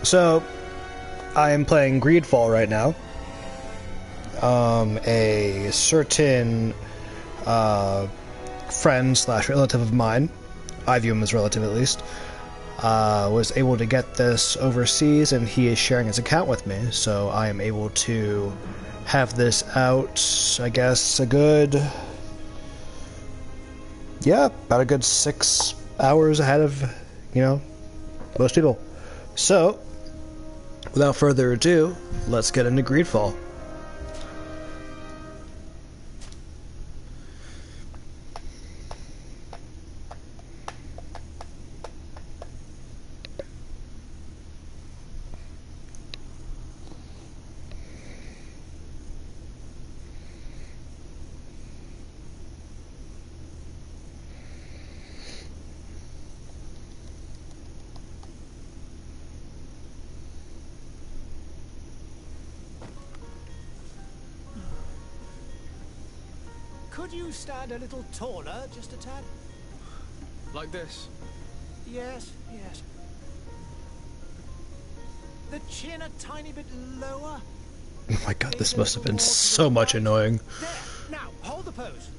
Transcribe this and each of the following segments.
So I am playing Greedfall right now. A certain friend slash relative of mine, I view him as relative at least, was able to get this overseas, and he is sharing his account with me, so I am able to have this out, I guess, about a good 6 hours ahead of, most people. So, without further ado, let's get into Greedfall. Could you stand a little taller, just a tad? Like this? Yes, yes. The chin a tiny bit lower. Oh my god, this must have been so much annoying. There, now, hold the pose.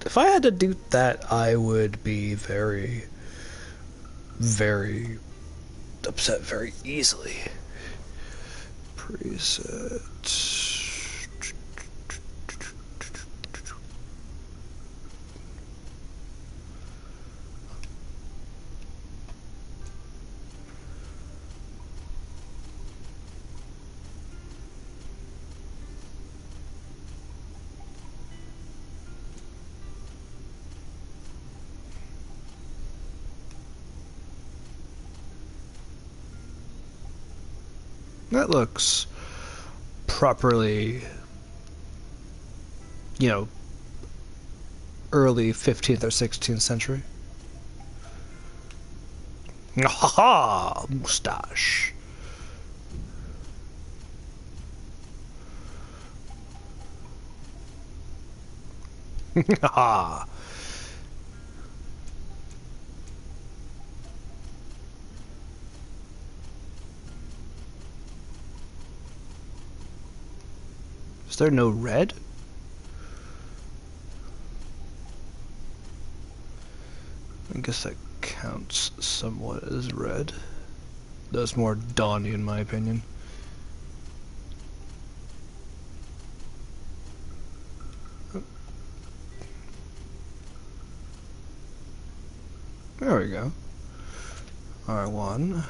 If I had to do that, I would be very, very upset very easily. Preset. That looks properly, early 15th or 16th century. Ha-ha! Moustache. Ha-ha! Is there no red? I guess that counts somewhat as red. That's more dawny in my opinion. There we go. R1.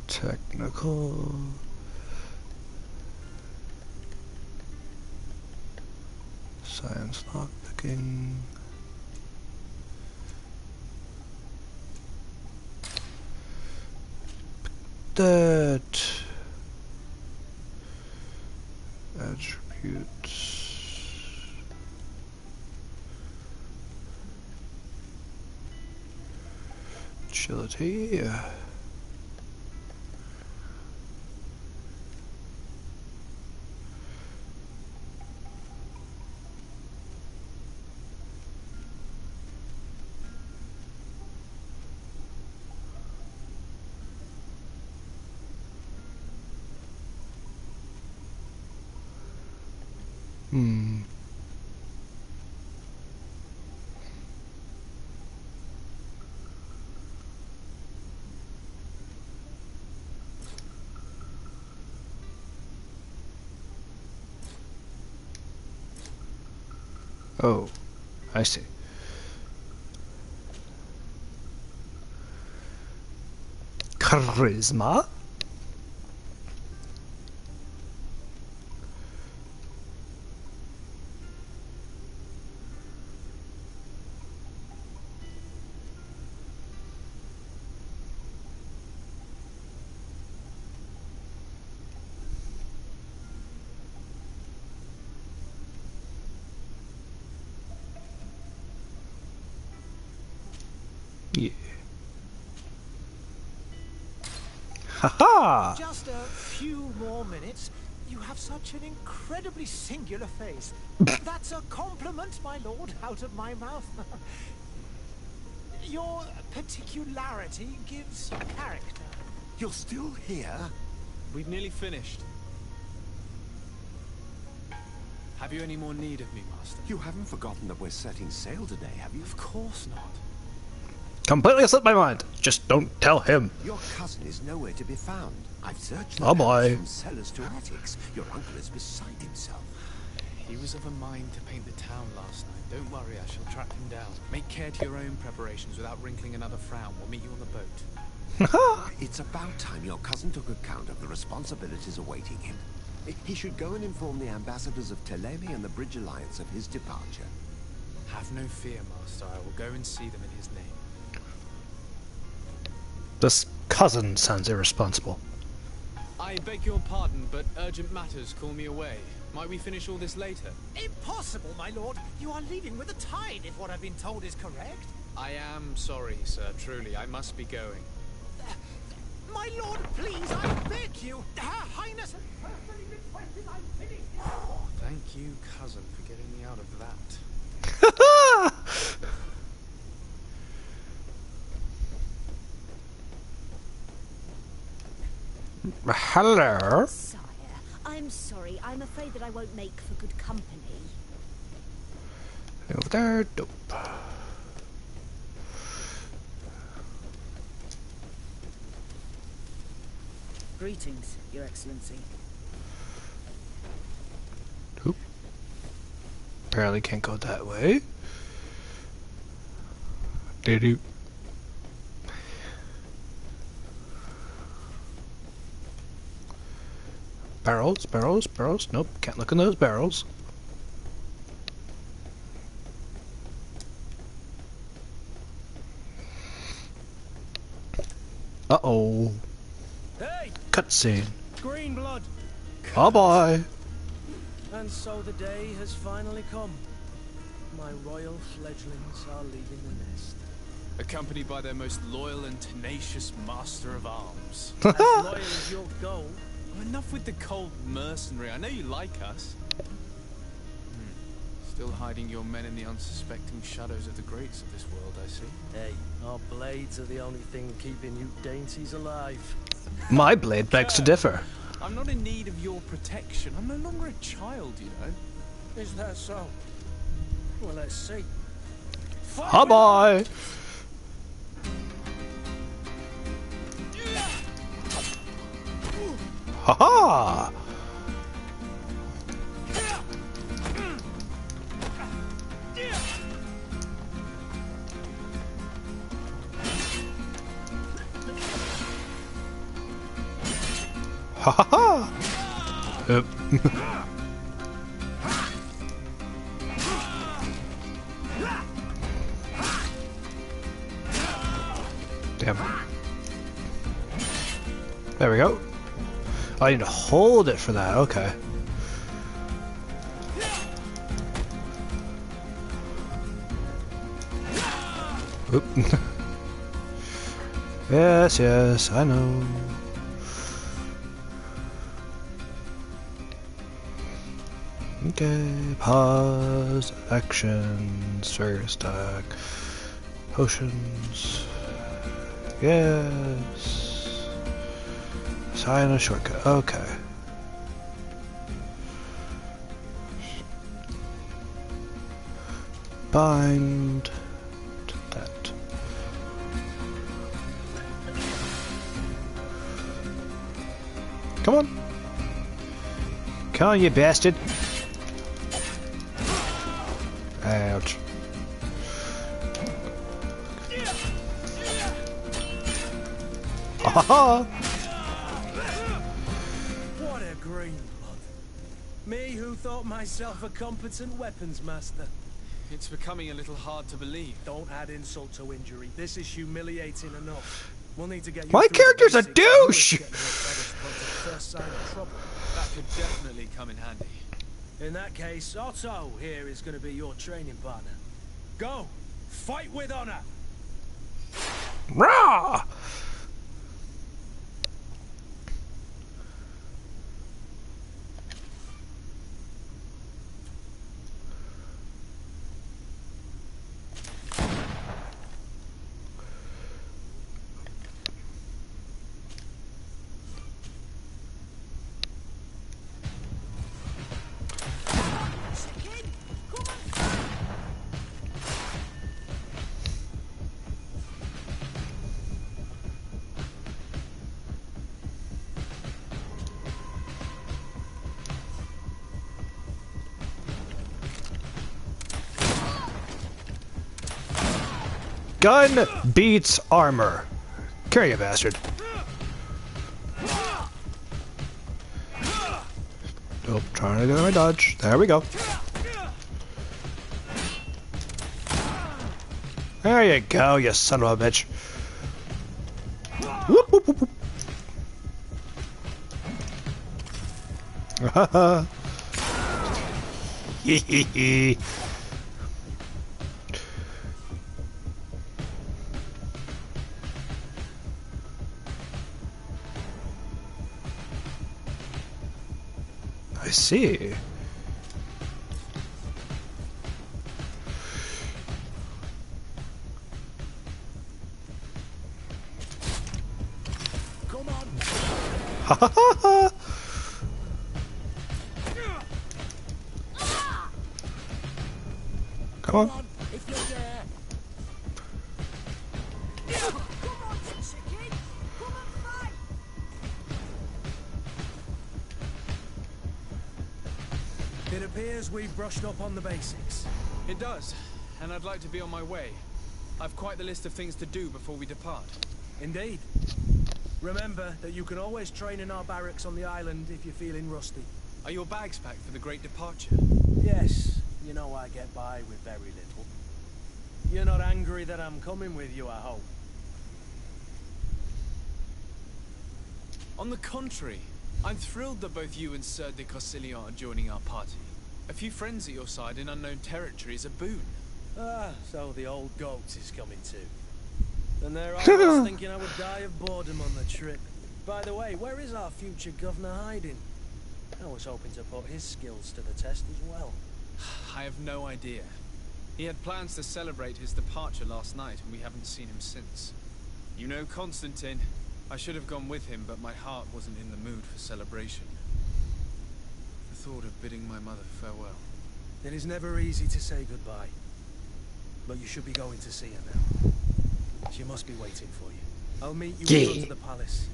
Technical. Science lockpicking. That attributes. Agility. Oh, I see. Charisma? Yeah. Haha! Just a few more minutes. You have such an incredibly singular face. That's a compliment, my lord, out of my mouth. Your particularity gives character. You're still here? We've nearly finished. Have you any more need of me, Master? You haven't forgotten that we're setting sail today, have you? Of course not. Completely slipped my mind. Just don't tell him. Your cousin is nowhere to be found. I've searched the Oh, house boy. from cellars to attics. Your uncle is beside himself. He was of a mind to paint the town last night. Don't worry, I shall track him down. Make care to your own preparations without wrinkling another frown. We'll meet you on the boat. It's about time your cousin took account of the responsibilities awaiting him. He should go and inform the ambassadors of Telemi and the Bridge Alliance of his departure. Have no fear, Master. I will go and see them in his name. This cousin sounds irresponsible. I beg your pardon, but urgent matters call me away. Might we finish all this later? Impossible, my lord. You are leaving with the tide, if what I've been told is correct. I am sorry, sir. Truly, I must be going. My lord, please, I beg you. Her Highness has personally requested I finish it. Thank you, cousin, for getting me out of that. Hello. Sire, I'm sorry. I'm afraid that I won't make for good company. Over there. Dope. Greetings, Your Excellency. Oop. Apparently can't go that way. Doo-doo. Barrels, barrels, barrels. Nope, can't look in those barrels. Uh-oh. Hey, Cutscene. green blood! Oh boy. And so the day has finally come. My royal fledglings are leaving the nest. Accompanied by their most loyal and tenacious master of arms. As loyal as you'll go. Oh, enough with the cold mercenary. I know you like us. Still hiding your men in the unsuspecting shadows of the greats of this world, I see. Hey, our blades are the only thing keeping you dainties alive. My blade begs to differ. I'm not in need of your protection. I'm no longer a child, you know. Is that so? Well, let's see. Oh boy. Ha ha. Ha ha ha! Yep. Damn. There we go. Oh, I need to hold it for that, okay. Oop. Yes, yes, I know. Okay, pause, actions, figure stack, potions, yes, sign a shortcut, okay. Bind to that. Come on. Come on, you bastard. Ouch. Ha ha ha! What a green blood. Me who thought myself a competent weapons master. It's becoming a little hard to believe. Don't add insult to injury. This is humiliating enough. We'll need to get you My through the character's a basics and douche! get your feathers onto the first sign of trouble. That could definitely come in handy. In that case, Otto here is going to be your training partner. Go! Fight with honor! Rah! Gun beats armor. Carry you, bastard. Nope, trying to do my dodge. There we go. There you go, you son of a bitch. Whoop, whoop, whoop, whoop. Hee. I see. Come on. Ha ha ha ha. Come on. If you're there. Come on, chicken! Come and fight! It appears we've brushed up on the basics. It does, and I'd like to be on my way. I've quite the list of things to do before we depart. Indeed. Remember that you can always train in our barracks on the island if you're feeling rusty. Are your bags packed for the great departure? Yes, you know I get by with very little. You're not angry that I'm coming with you, I hope. On the contrary, I'm thrilled that both you and Sir de Corsillon are joining our party. A few friends at your side in unknown territory is a boon. Ah, so the old goat is coming too. And there I was thinking I would die of boredom on the trip. By the way, where is our future governor hiding? I was hoping to put his skills to the test as well. I have no idea. He had plans to celebrate his departure last night, and we haven't seen him since. You know Constantine. I should have gone with him, but my heart wasn't in the mood for celebration. The thought of bidding my mother farewell. It is never easy to say goodbye. But you should be going to see her now. She must be waiting for you. I'll meet you in front of the palace.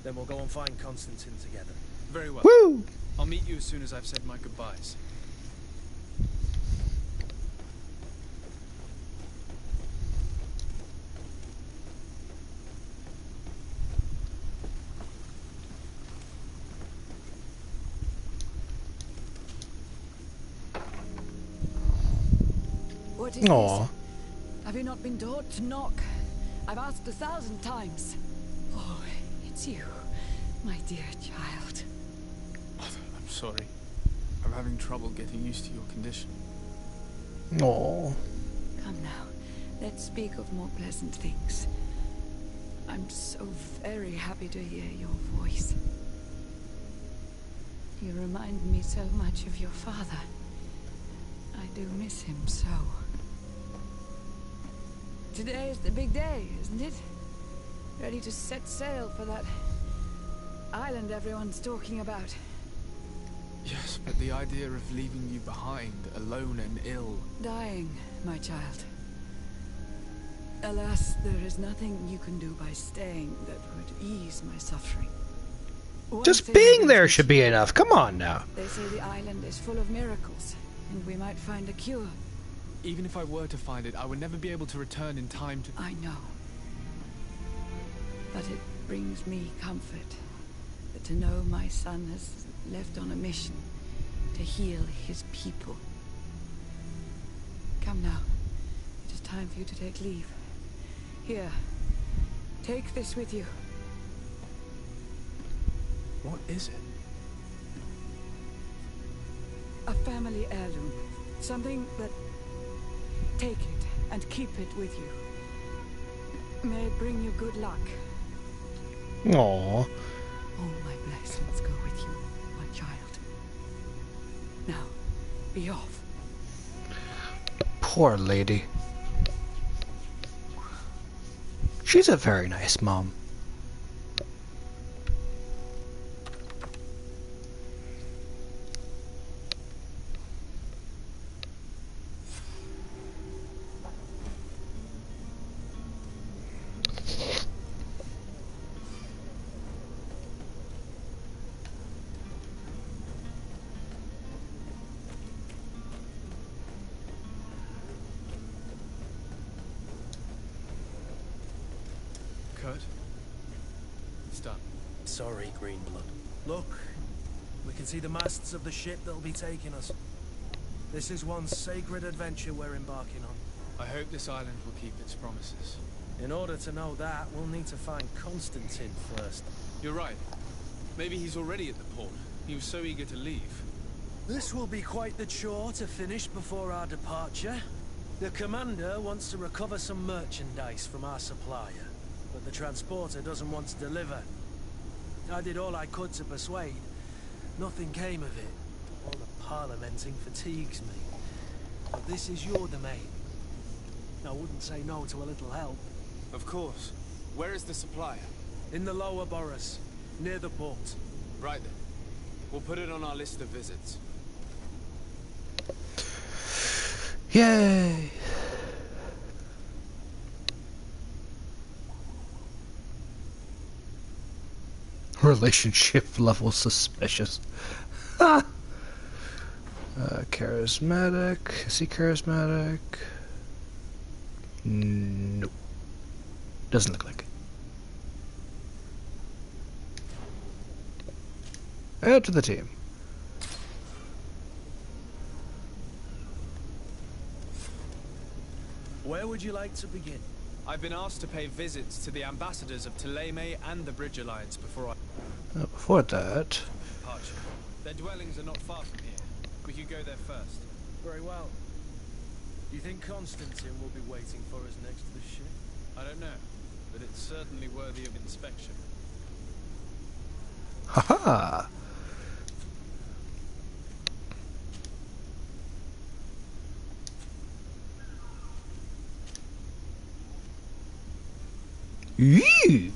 Then we'll go and find Constantine together. Very well. Woo! I'll meet you as soon as I've said my goodbyes. What is Aw. this? Have you not been taught to knock? I've asked 1,000 times. Oh, it's you, my dear child. I'm sorry. I'm having trouble getting used to your condition. Aw. Come now, let's speak of more pleasant things. I'm so very happy to hear your voice. You remind me so much of your father. I do miss him so. Today is the big day, isn't it? Ready to set sail for that island everyone's talking about. Yes, but the idea of leaving you behind, alone and ill... Dying, my child. Alas, there is nothing you can do by staying that would ease my suffering. One Just thing being there brings should me be to- enough. Come on now. They say the island is full of miracles, and we might find a cure. Even if I were to find it, I would never be able to return in time to... I know. But it brings me comfort that to know my son has left on a mission to heal his people. Come now. It is time for you to take leave. Here. Take this with you. What is it? A family heirloom. Something that... Take it and keep it with you. May it bring you good luck. Aw. All my blessings go with you, my child. Now, be off. Poor lady. She's a very nice mom. hurt? It's done. Sorry, Greenblood. Look, we can see the masts of the ship that'll be taking us. This is one sacred adventure we're embarking on. I hope this island will keep its promises. In order to know that, we'll need to find Constantine first. You're right. Maybe he's already at the port. He was so eager to leave. This will be quite the chore to finish before our departure. The commander wants to recover some merchandise from our supplier, but the transporter doesn't want to deliver. I did all I could to persuade. Nothing came of it. All the parliamenting fatigues me. But this is your domain. I wouldn't say no to a little help. Of course. Where is the supplier? In the lower boroughs, near the port. Right then. We'll put it on our list of visits. Yay! Relationship level suspicious. Ah! Charismatic. Is he charismatic? Nope. Doesn't look like it. Add to the team. Where would you like to begin? I've been asked to pay visits to the ambassadors of Thélème and the Bridge Alliance before Before that... departure. Their dwellings are not far from here. We could go there first. Very well. Do you think Constantine will be waiting for us next to the ship? I don't know, but it's certainly worthy of inspection. Haha! Yee!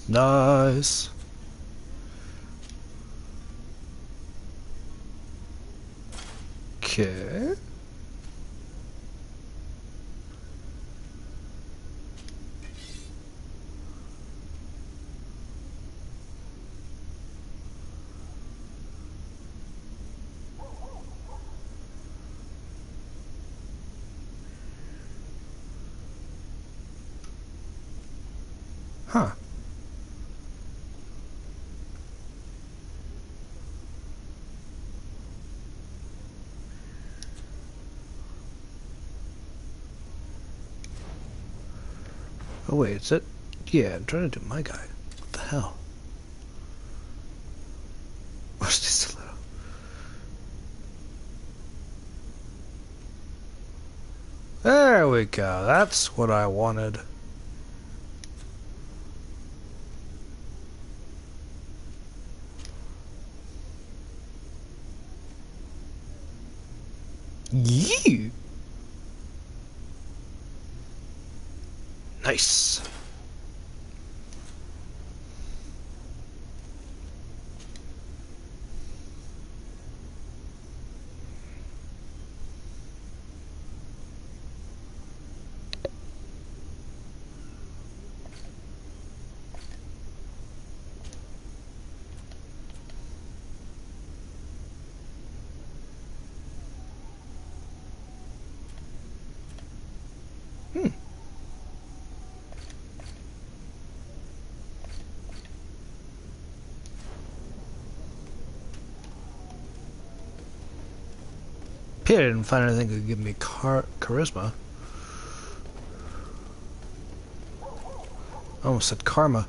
Nice. Okay. Huh. Oh wait, is it? Yeah, I'm trying to do my guy. What the hell? What's this little? There we go. That's what I wanted. You. Nice. I didn't find anything that could give me charisma. I almost said karma.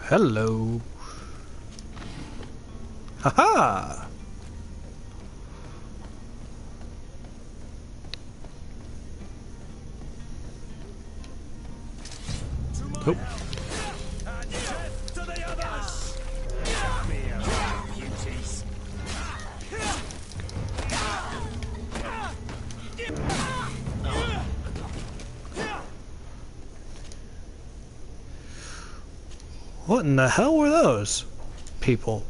Hello. Haha. Nope. To the others! Beauties. What in the hell were those people?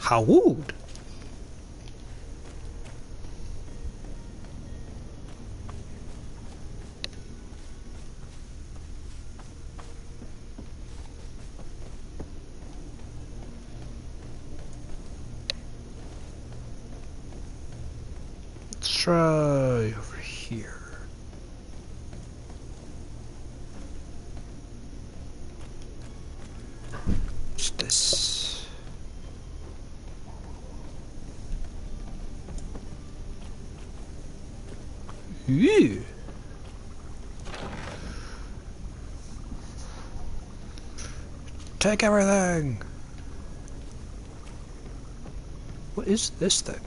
Howwood. Let's try over here. What's this? Ew. Take everything. What is this thing?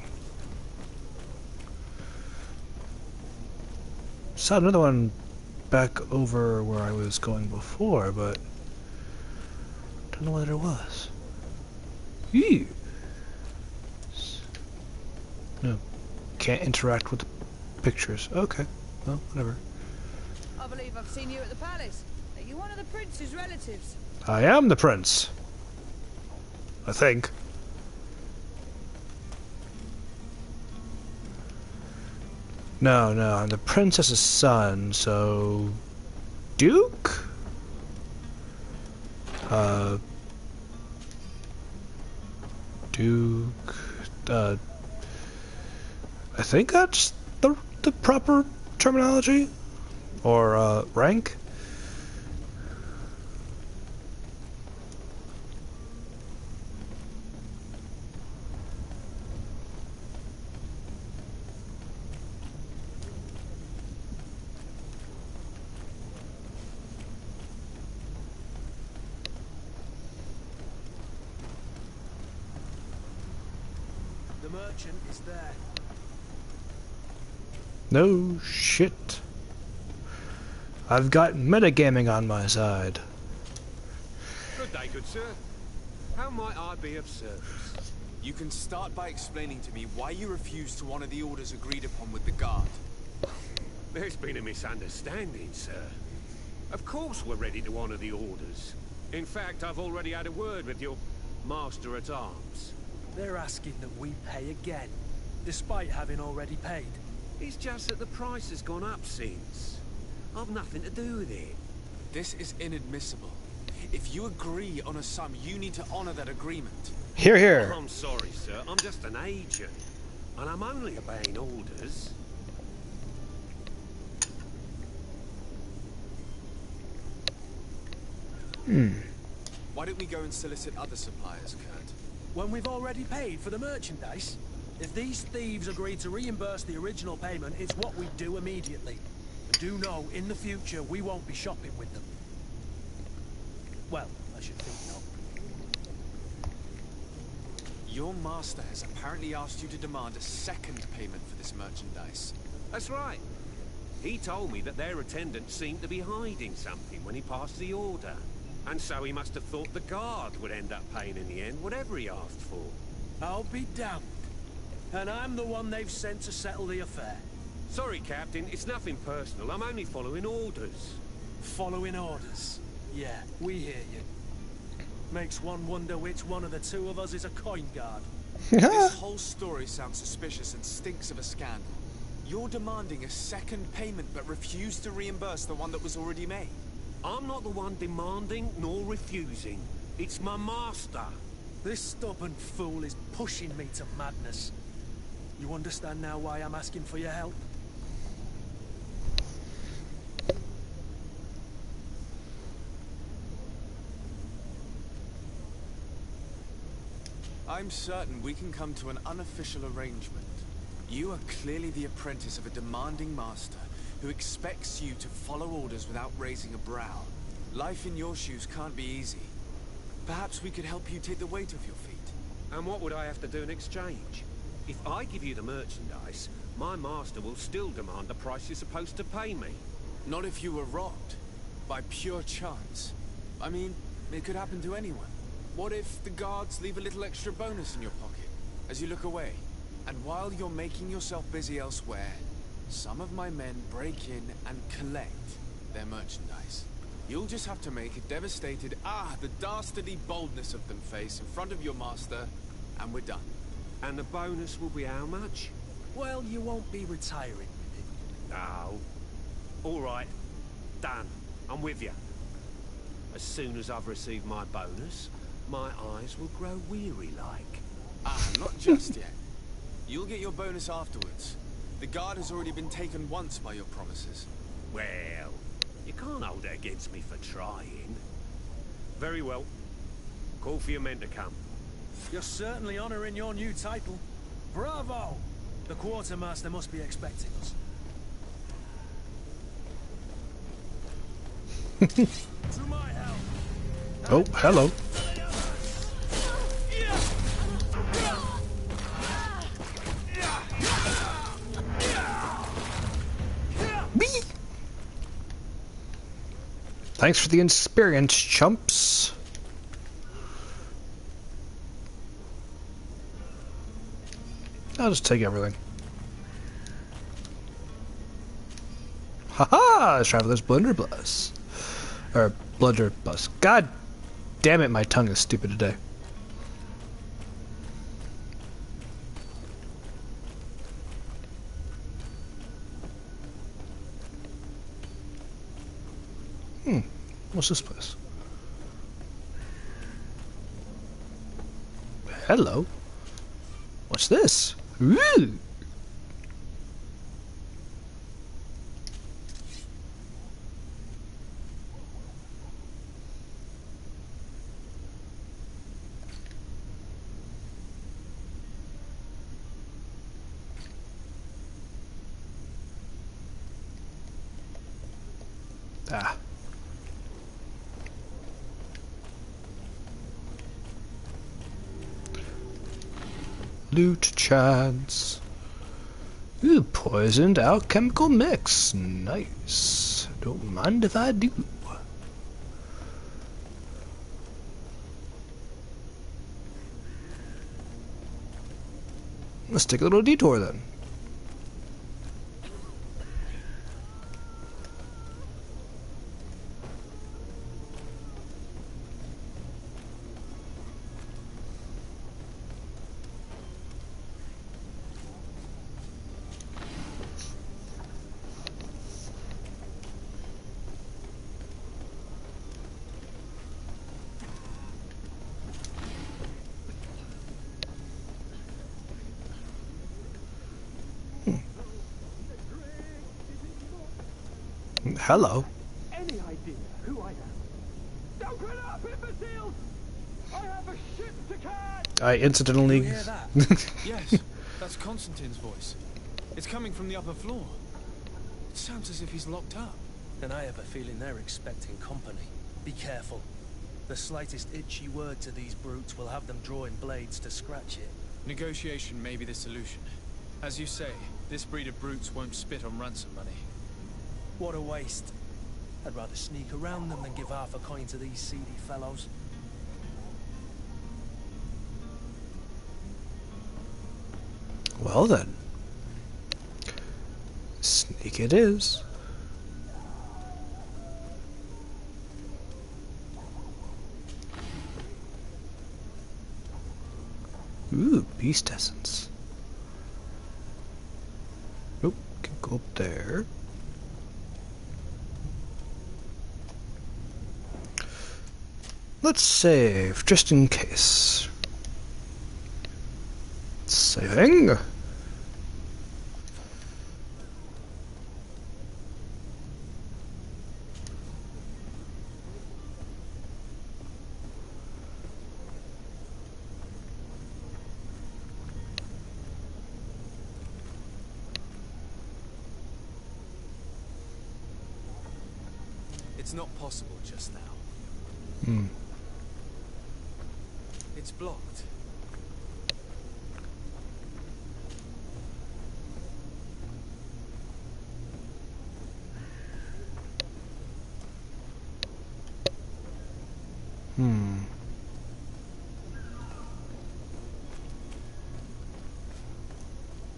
Saw another one back over where I was going before, but don't know what it was. Ew. No, can't interact with the pictures. Okay, well, whatever. I believe I've seen you at the palace. Are you one of the prince's relatives? I am the prince. I think. No, I'm the princess's son, so... Duke? Duke... I think that's the proper terminology? Or, rank? The merchant is there. No shit. I've got metagaming on my side. Good day, good sir. How might I be of service? You can start by explaining to me why you refused to honor the orders agreed upon with the guard. There's been a misunderstanding, sir. Of course we're ready to honor the orders. In fact, I've already had a word with your master-at-arms. They're asking that we pay again, despite having already paid. It's just that the price has gone up since. I've nothing to do with it. This is inadmissible. If you agree on a sum, you need to honor that agreement. Here, here. I'm sorry, sir. I'm just an agent. And I'm only obeying orders. Why don't we go and solicit other suppliers, Kurt? When we've already paid for the merchandise? If these thieves agree to reimburse the original payment, it's what we do immediately. And do know, in the future, we won't be shopping with them. Well, I should think not. Your master has apparently asked you to demand a second payment for this merchandise. That's right. He told me that their attendant seemed to be hiding something when he passed the order. And so he must have thought the guard would end up paying in the end, whatever he asked for. I'll be damned. And I'm the one they've sent to settle the affair. Sorry, Captain, it's nothing personal. I'm only following orders. Following orders. Yeah, we hear you. Makes one wonder which one of the two of us is a coin guard. This whole story sounds suspicious and stinks of a scandal. You're demanding a second payment but refuse to reimburse the one that was already made. I'm not the one demanding nor refusing. It's my master. This stubborn fool is pushing me to madness. You understand now why I'm asking for your help? I'm certain we can come to an unofficial arrangement. You are clearly the apprentice of a demanding master who expects you to follow orders without raising a brow. Life in your shoes can't be easy. Perhaps we could help you take the weight off your feet. And what would I have to do in exchange? If I give you the merchandise, my master will still demand the price you're supposed to pay me. Not if you were robbed. By pure chance. I mean, it could happen to anyone. What if the guards leave a little extra bonus in your pocket as you look away? And while you're making yourself busy elsewhere, some of my men break in and collect their merchandise. You'll just have to make a devastated, the dastardly boldness of them face in front of your master, and we're done. And the bonus will be how much? Well, you won't be retiring with it. Oh. All right. Done. I'm with you. As soon as I've received my bonus, my eyes will grow weary-like. Ah, not just yet. You'll get your bonus afterwards. The guard has already been taken once by your promises. Well, you can't hold it against me for trying. Very well. Call for your men to come. You're certainly honouring your new title. Bravo! The quartermaster must be expecting us. To my help! Oh, hello. Me. Thanks for the experience, chumps. I'll just take everything. Haha! Traveler's Blunderbuss. Or Blunderbuss. God damn it, my tongue is stupid today. What's this place? Hello. What's this? Ooh. Ah. Loot chance. Ooh, poisoned alchemical mix. Nice. Don't mind if I do. Let's take a little detour then. Hello. Any idea who I am? Don't get up, imbeciles! I have a ship to catch! I incidentally. You hear that? Yes, that's Constantine's voice. It's coming from the upper floor. It sounds as if he's locked up. Then I have a feeling they're expecting company. Be careful. The slightest itchy word to these brutes will have them drawing blades to scratch it. Negotiation may be the solution. As you say, this breed of brutes won't spit on ransom money. What a waste. I'd rather sneak around them than give half a coin to these seedy fellows. Well then. Sneak it is. Ooh, beast essence. Nope, can go up there. Let's save, just in case. Saving. It's not possible just now. It's blocked.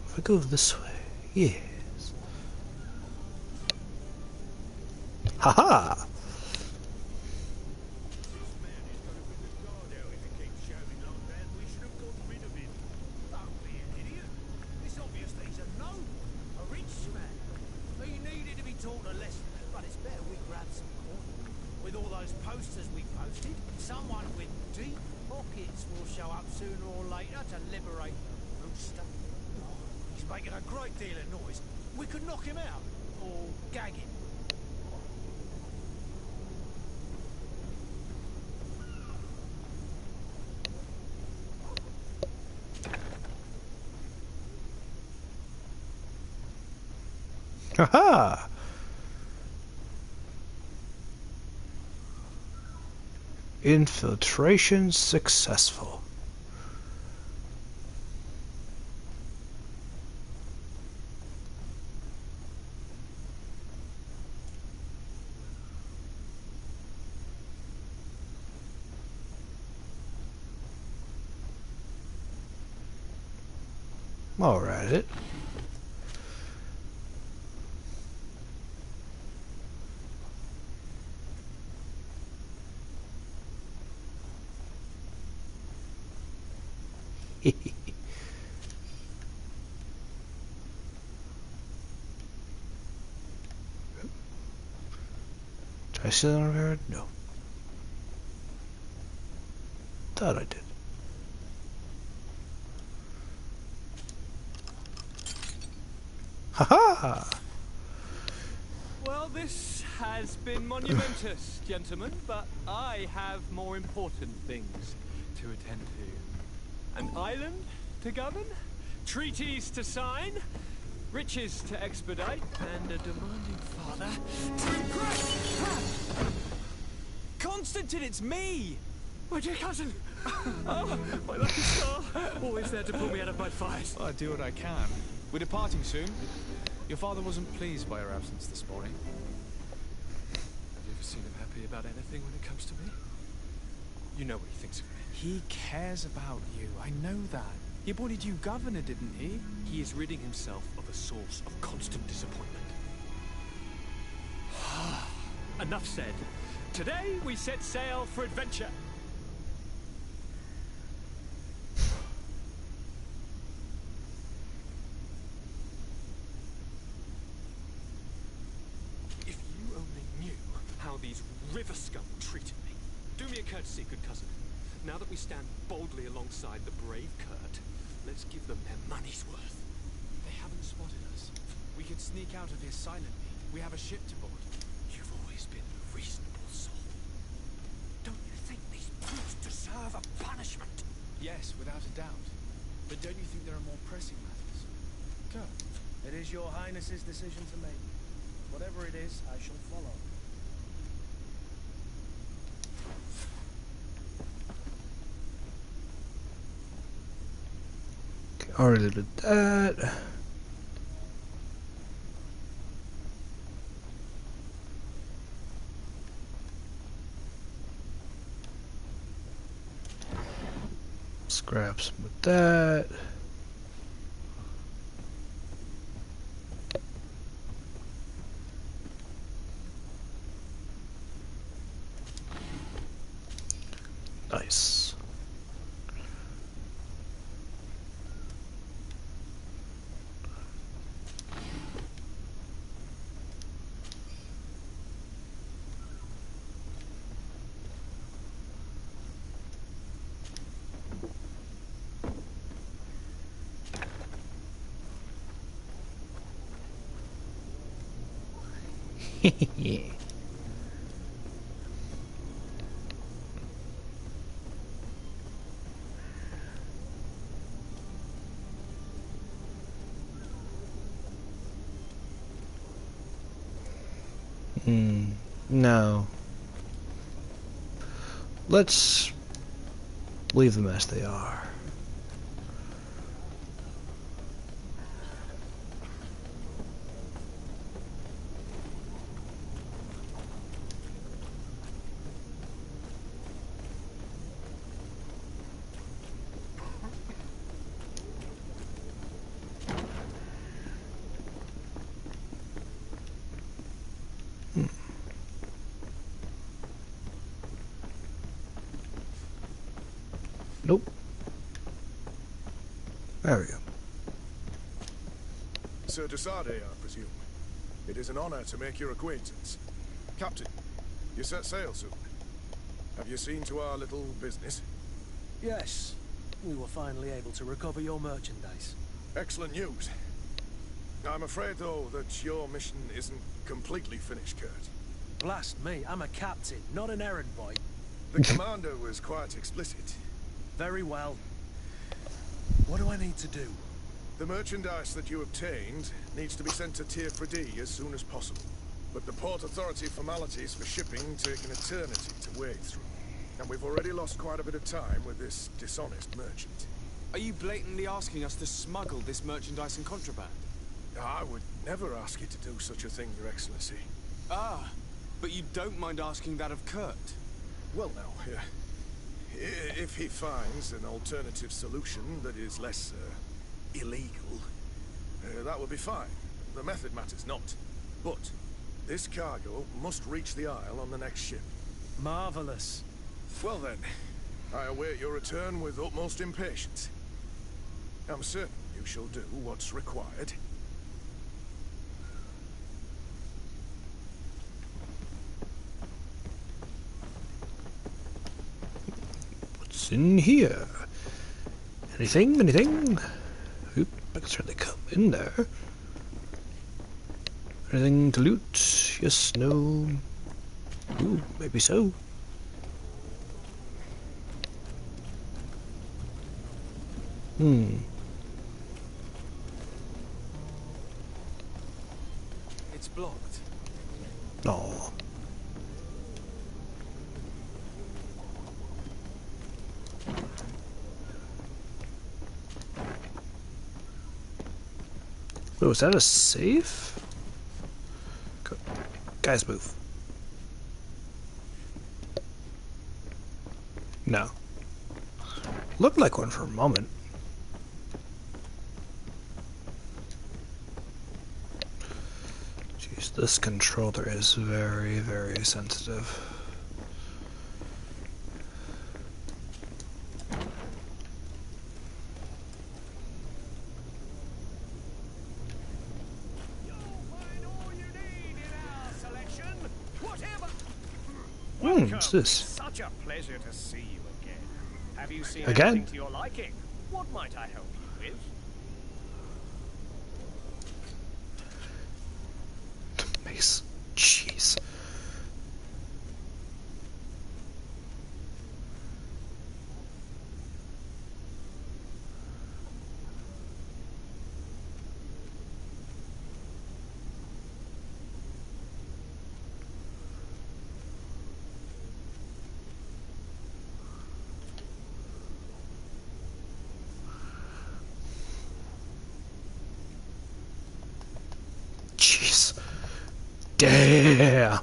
If I go this way, yes. Haha! Now to liberate the rooster. Oh, he's making a great deal of noise. We could knock him out, or gag him. Haha! Infiltration successful. Alright. Did I see that on guard? No. Thought I did. Haha! Well, this has been monumentous, gentlemen, but I have more important things to attend to. An island to govern, treaties to sign, riches to expedite, and a demanding father to impress. Constantine, it's me! My dear cousin! Oh, my lucky star! Always there to pull me out of my fight. Well, I do what I can. We're departing soon. Your father wasn't pleased by your absence this morning. Have you ever seen him happy about anything when it comes to me? You know what he thinks of me. He cares about you. I know that. He appointed you governor, didn't he? He is ridding himself of a source of constant disappointment. Enough said. Today we set sail for adventure. If you only knew how these river scum treated me. Do me a courtesy, good cousin. Now that we stand boldly alongside the brave Kurt, let's give them their money's worth. They haven't spotted us. We could sneak out of here silently. We have a ship to board. You've always been a reasonable soul. Don't you think these brutes deserve a punishment? Yes, without a doubt. But don't you think there are more pressing matters? Go. It is your highness's decision to make. Whatever it is, I shall follow. Already did that. Scraps with that. Nice. Yeah. No. Let's leave them as they are. Nope. There we go. Sir Desade, I presume. It is an honor to make your acquaintance. Captain, you set sail soon. Have you seen to our little business? Yes. we were finally able to recover your merchandise. Excellent news. I'm afraid, though, that your mission isn't completely finished, Kurt. Blast me, I'm a captain, not an errand boy. The commander was quite explicit. Very well. What do I need to do? The merchandise that you obtained needs to be sent to Tier 3D as soon as possible. But the Port Authority formalities for shipping take an eternity to wade through. And we've already lost quite a bit of time with this dishonest merchant. Are you blatantly asking us to smuggle this merchandise and contraband? I would never ask you to do such a thing, Your Excellency. Ah, but you don't mind asking that of Kurt? Well, now, if he finds an alternative solution that is less illegal, that would be fine. The method matters not. But this cargo must reach the Isle on the next ship. Marvelous. Well then, I await your return with utmost impatience. I'm certain you shall do what's required. What's in here? Anything? Anything? Oop, I can certainly come in there. Anything to loot? Yes, no. Ooh, maybe so. It's blocked. No. Oh, is that a safe? Go. Guys, move. No. Looked like one for a moment. Jeez, this controller is very, very sensitive. What's this? Such a pleasure to see you again. Have you seen Again? anything to your liking? What might I help you with? Mace. Jeez. Jeez. Damn.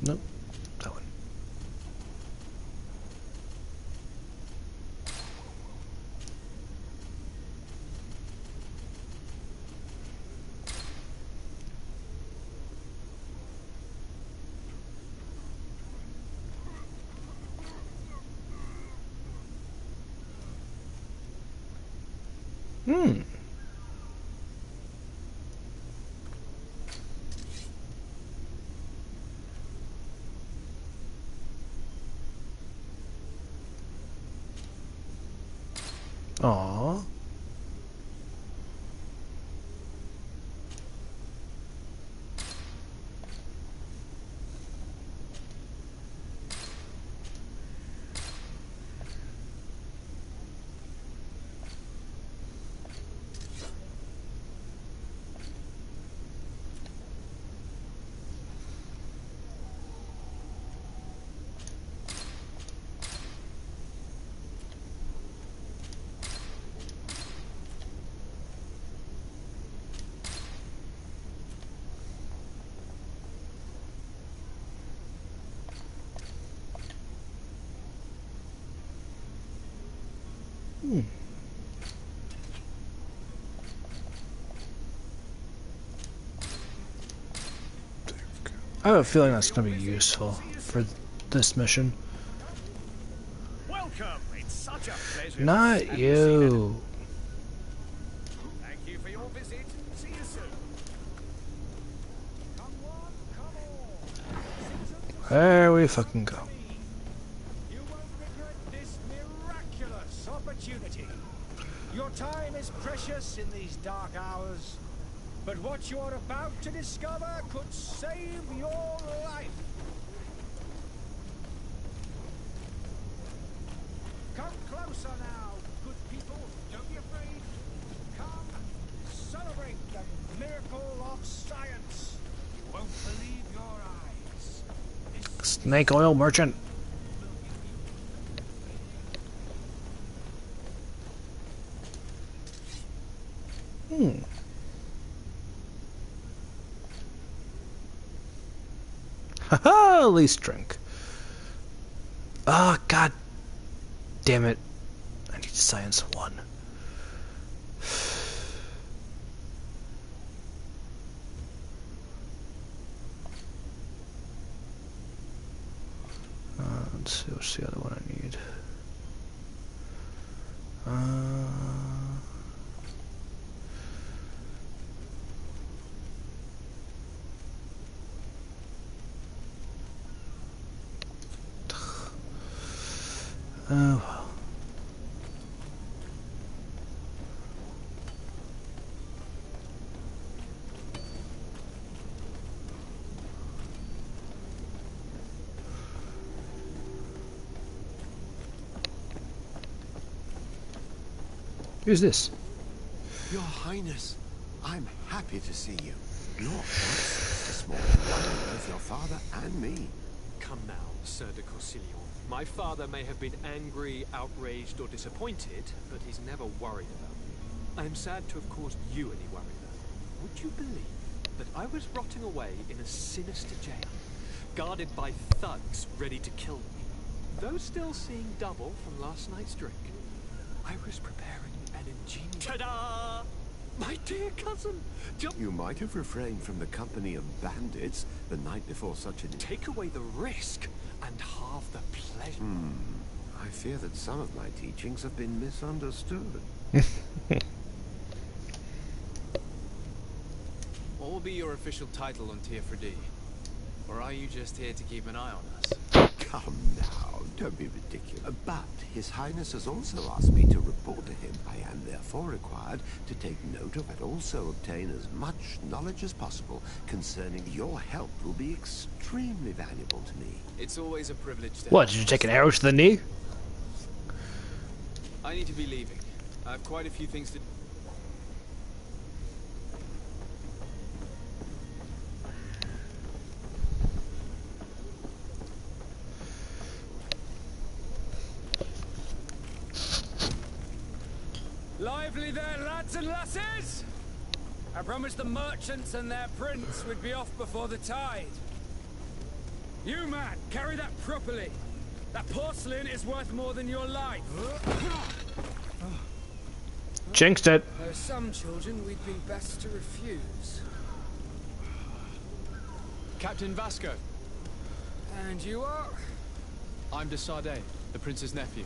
Nope. That one. Aww. I have a feeling that's going to be useful for this mission. Welcome. It's such a pleasure. Not you. Thank you for your visit. See you soon. Come on, come on. There we fucking go. You won't regret this miraculous opportunity. Your time is precious in these dark hours, but what you are about to discover could save your life. Come closer now, good people. Don't be afraid. Come, celebrate the miracle of science. You won't believe your eyes. Snake oil merchant. Haha, least drink. Ah, god damn it. I need science 1. Let's see, what's the other one I need? Oh well. Who's this? Your Highness, I'm happy to see you. Your absence this morning worried both your father and me. Come now, Sir de Corsilion. My father may have been angry, outraged, or disappointed, but he's never worried about me. I am sad to have caused you any worry, though. Would you believe that I was rotting away in a sinister jail, guarded by thugs ready to kill me? Though still seeing double from last night's drink, I was preparing an ingenious... Ta-da! My dear cousin! You might have refrained from the company of bandits the night before such a... Take away the risk and halve the pleasure. I fear that some of my teachings have been misunderstood. What will be your official title on Teofredi? Or are you just here to keep an eye on us? Come now, don't be ridiculous. But His Highness has also asked me to report to him. I am therefore required to take note of and also obtain as much knowledge as possible concerning your help will be extremely valuable to me. It's always a privilege to... What, did you take an arrow to the knee? I need to be leaving. I have quite a few things to... Lively there, lads and lasses! I promised the merchants and their prince would be off before the tide. You, man, carry that properly. That porcelain is worth more than your life. Jinxed it. There are some children we'd be best to refuse. Captain Vasco. And you are? I'm de Sardet, the prince's nephew.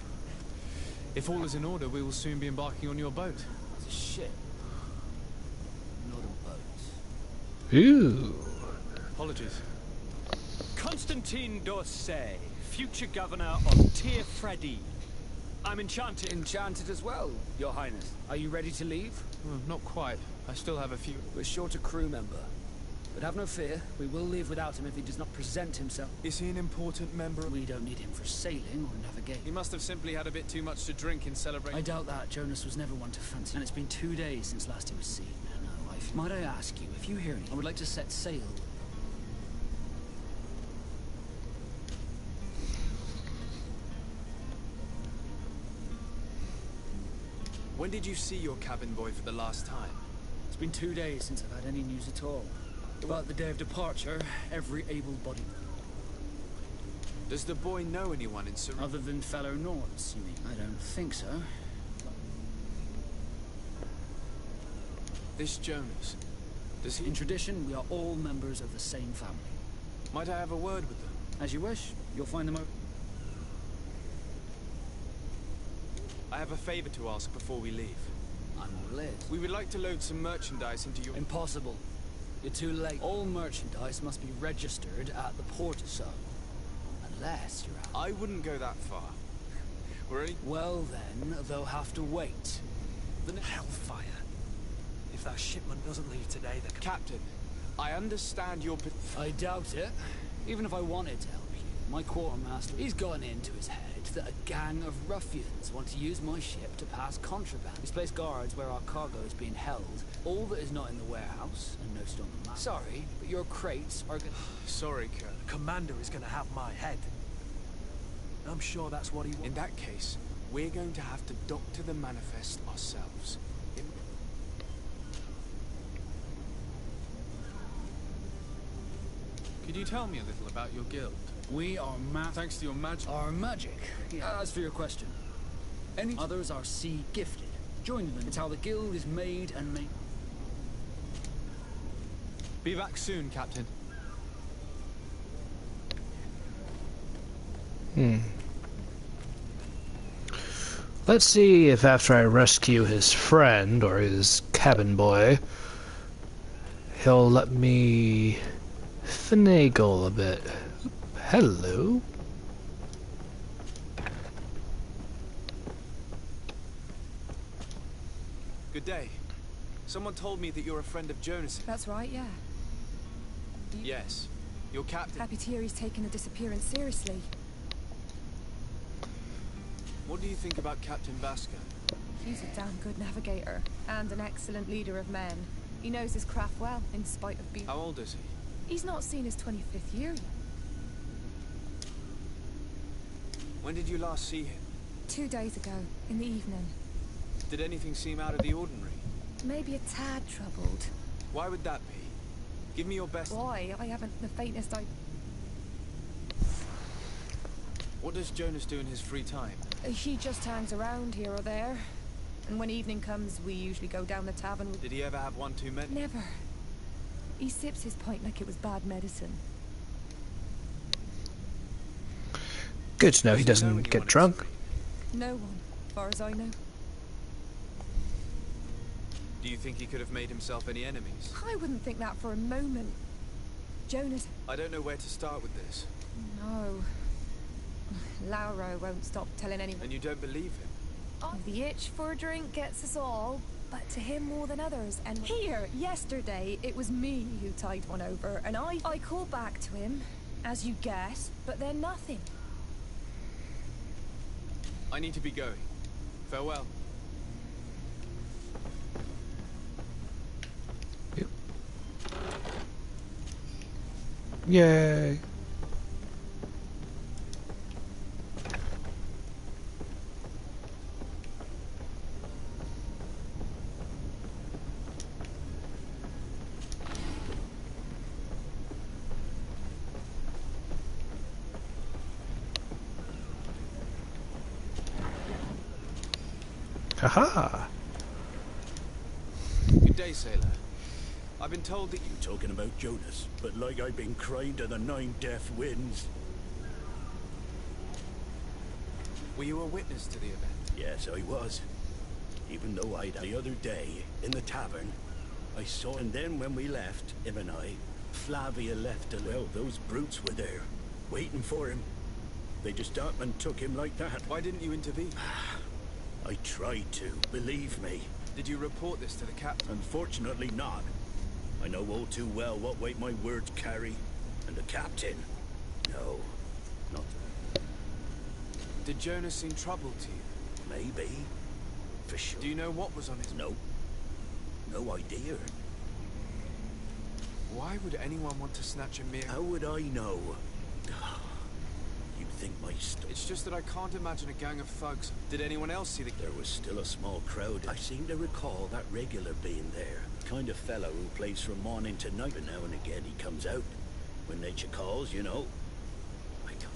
If all is in order, we will soon be embarking on your boat. It's a ship. Not a boat. Ooh. Apologies. Constantine d'Orsay, future governor of Teofredi. I'm enchanted. Enchanted as well, Your Highness. Are you ready to leave? Not quite. I still have a few... We're short a crew member. But have no fear, we will leave without him if he does not present himself. Is he an important member? We don't need him for sailing or navigation. He must have simply had a bit too much to drink in celebration. I doubt that. Jonas was never one to fancy. And it's been 2 days since last he was seen. No, might I ask you, if you hear anything, I would like to set sail. When did you see your cabin boy for the last time? It's been 2 days since I've had any news at all. About the day of departure, every able-bodied... Does the boy know anyone in Ser... Other than fellow Nords, you mean? I don't think so. This Jonas, does he... In tradition, we are all members of the same family. Might I have a word with them? As you wish. You'll find them over... I have a favor to ask before we leave. I'm all ears. We would like to load some merchandise into your... Impossible. You're too late. All merchandise must be registered at the port, so... Unless you're out... I wouldn't go that far. We're only... Well then, they'll have to wait. Hellfire. If that shipment doesn't leave today, the... Captain, I understand your... I doubt it. Even if I wanted to help you, my quartermaster, he's gotten into his head that a gang of ruffians want to use my ship to pass contraband. He's placed guards where our cargo is being held. All that is not in the warehouse, and no stone on the map. Sorry, but your crates are gonna... Sorry, Colonel. Commander is gonna have my head. I'm sure that's what he wants. In that case, we're going to have to doctor the manifest ourselves. Could you tell me a little about your guild? We are Thanks to your magic. Our magic. As for your question, any others are sea gifted. Join them. It's how the guild is made and made. Be back soon, Captain. Let's see if after I rescue his friend, or his cabin boy, he'll let me finagle a bit. Hello? Good day. Someone told me that you're a friend of Jonas. That's right, yeah. Yes. Your captain. Happy to hear he's taken the disappearance seriously. What do you think about Captain Vasco? He's a damn good navigator, and an excellent leader of men. He knows his craft well, in spite of being... How old is he? He's not seen his 25th year yet. When did you last see him? 2 days ago, in the evening. Did anything seem out of the ordinary? Maybe a tad troubled. Why would that be? Give me your best... Why? I haven't the faintest idea. What does Jonas do in his free time? He just hangs around here or there. And when evening comes, we usually go down the tavern with... Did he ever have one too many? Never. He sips his pint like it was bad medicine. Good to know he doesn't get drunk. No one, as far as I know. Do you think he could have made himself any enemies? I wouldn't think that for a moment. Jonas... I don't know where to start with this. No. Lauro won't stop telling anyone. And you don't believe him? Oh, the itch for a drink gets us all, but to him more than others. And here, yesterday, it was me who tied one over, and I called back to him, as you guess, but then nothing. I need to be going. Farewell. Yep. Yay. Haha. Good day, sailor. I've been told that you talking about Jonas, but like I've been crying to the 9 deaf winds. Were you a witness to the event? Yes, I was. Even though the other day, in the tavern, I saw, and then when we left, him and I, Flavia left well, those brutes were there, waiting for him. They just up and took him like that. Why didn't you intervene? I tried to, believe me. Did you report this to the captain? Unfortunately not. I know all too well what weight my words carry. And the captain? No, not... Did Jonas seem troubled to you? Maybe. For sure. Do you know what was on his... No. No idea. Why would anyone want to snatch a mere... How would I know? Think my It's just that I can't imagine a gang of thugs. Did anyone else see the... There was still a small crowd. I seem to recall that regular being there. Kind of fellow who plays from morning to night, but now and again he comes out. When nature calls, you know. I don't...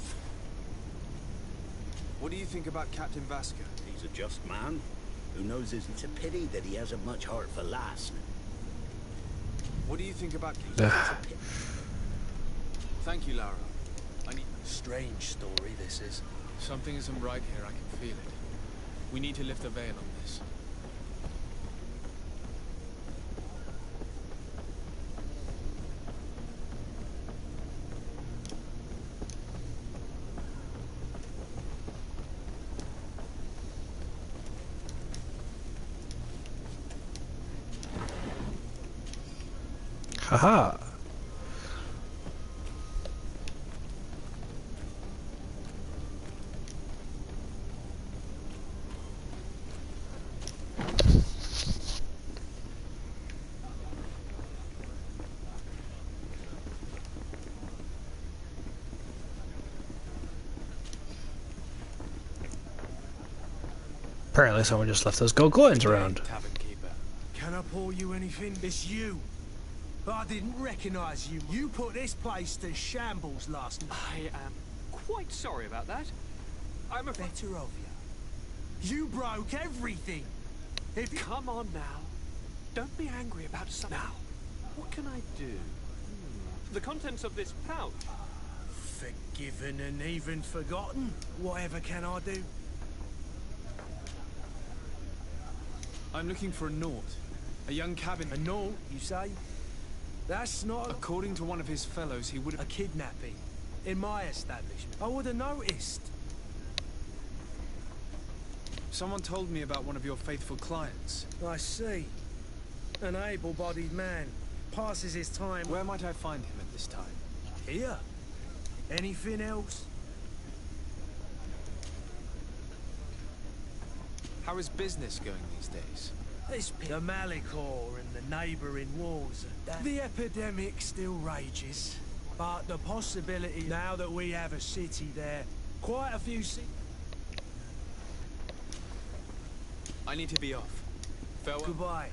What do you think about Captain Vasco? He's a just man. Who knows it's a pity that he hasn't much heart for lass. What do you think about... Ugh. Thank you, Lara. I need... Strange story, this is. Something isn't right here, I can feel it. We need to lift the veil on this. Haha. Apparently someone just left those gold coins around. Can I pour you anything? It's you. I didn't recognize you. You put this place to shambles last night. I am quite sorry about that. I'm a better of you. You broke everything. Come on now. Don't be angry about something. Now, what can I do? The contents of this pouch. Forgiven and even forgotten. Whatever can I do? I'm looking for a Naut. A young cabin... A Naut, you say? That's not... According to one of his fellows, he would have... A kidnapping. In my establishment. I would have noticed. Someone told me about one of your faithful clients. I see. An able-bodied man. Passes his time... Where might I find him at this time? Here. Anything else? How is business going these days? The Malicor and the neighbouring wars. The epidemic still rages. But the possibility, now that we have a city there, quite a few I need to be off. Farewell. Goodbye.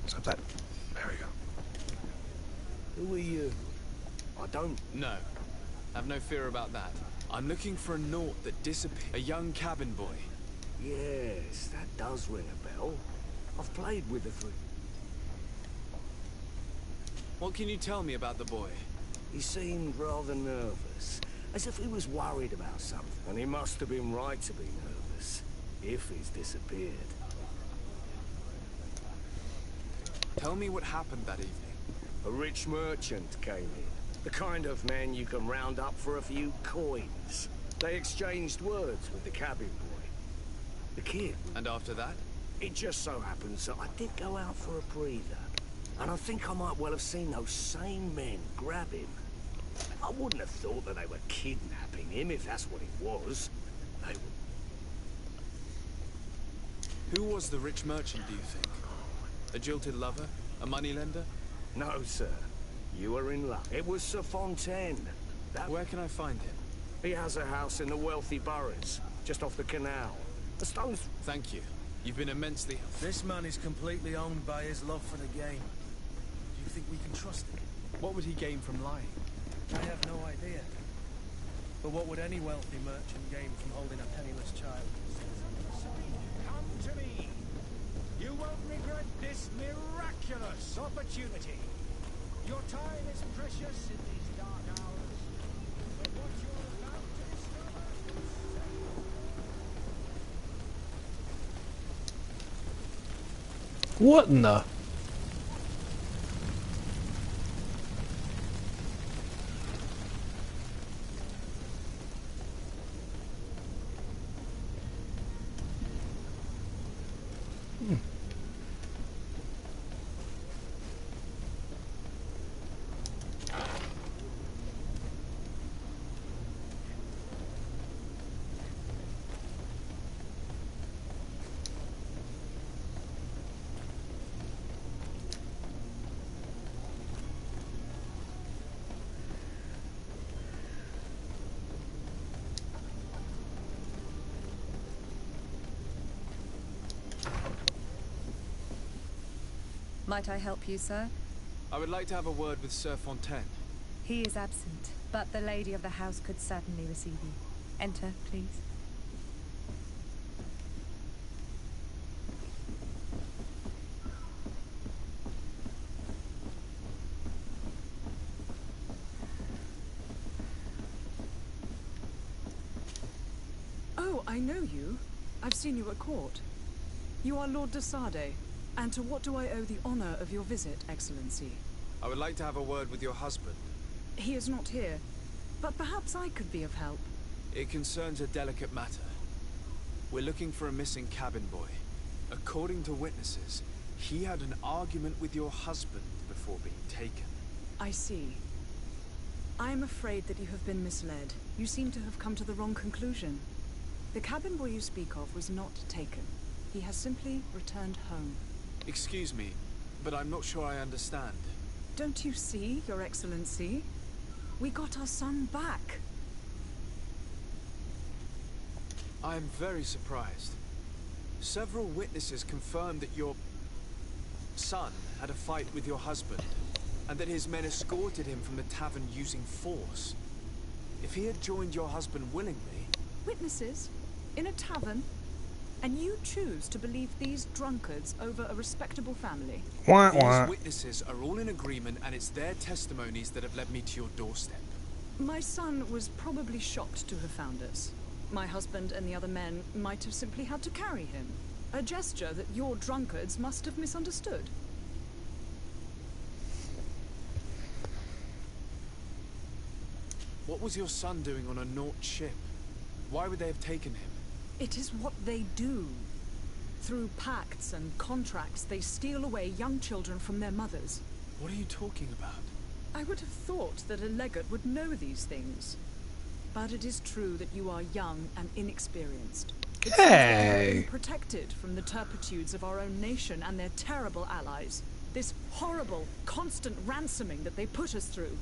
Stop that. There we go. Who are you? I don't... No. Have no fear about that. I'm looking for a Naut that disappeared. A young cabin boy. Yes, that does ring a bell. I've played with the three. What can you tell me about the boy? He seemed rather nervous, as if he was worried about something. And he must have been right to be nervous, if he's disappeared. Tell me what happened that evening. A rich merchant came in. The kind of man you can round up for a few coins. They exchanged words with the cabin boy. The kid. And after that? It just so happens that I did go out for a breather. And I think I might well have seen those same men grab him. I wouldn't have thought that they were kidnapping him, if that's what it was. They were... Who was the rich merchant, do you think? A jilted lover? A moneylender? No, sir. You were in luck. It was Sir Fontaine. Where can I find him? He has a house in the wealthy boroughs, just off the canal. The stones... Thank you. You've been immensely helpful. This man is completely owned by his love for the game. Do you think we can trust him? What would he gain from lying? I have no idea. But what would any wealthy merchant gain from holding a penniless child? Come to me. You won't regret this miraculous opportunity. Your time is precious in these dark hours. But what you're about to discover... What in the... Might I help you, sir? I would like to have a word with Sir Fontaine. He is absent, but the lady of the house could certainly receive you. Enter, please. I know you. I've seen you at court. You are Lord de Sade, and to what do I owe the honor of your visit, Excellency? I would like to have a word with your husband. He is not here, but perhaps I could be of help. It concerns a delicate matter. We're looking for a missing cabin boy. According to witnesses, he had an argument with your husband before being taken. I see. I am afraid that you have been misled. You seem to have come to the wrong conclusion. The cabin boy you speak of was not taken. He has simply returned home. Excuse me, but I'm not sure I understand. Don't you see, Your Excellency? We got our son back. I am very surprised. Several witnesses confirmed that your son had a fight with your husband, and that his men escorted him from the tavern using force. If he had joined your husband willingly... Witnesses? In a tavern? And you choose to believe these drunkards over a respectable family? These witnesses are all in agreement, and it's their testimonies that have led me to your doorstep. My son was probably shocked to have found us. My husband and the other men might have simply had to carry him. A gesture that your drunkards must have misunderstood. What was your son doing on a Nort ship? Why would they have taken him? It is what they do. Through pacts and contracts, they steal away young children from their mothers. What are you talking about? I would have thought that a legate would know these things. But it is true that you are young and inexperienced. It seems that you have been protected from the turpitudes of our own nation and their terrible allies. This horrible, constant ransoming that they put us through.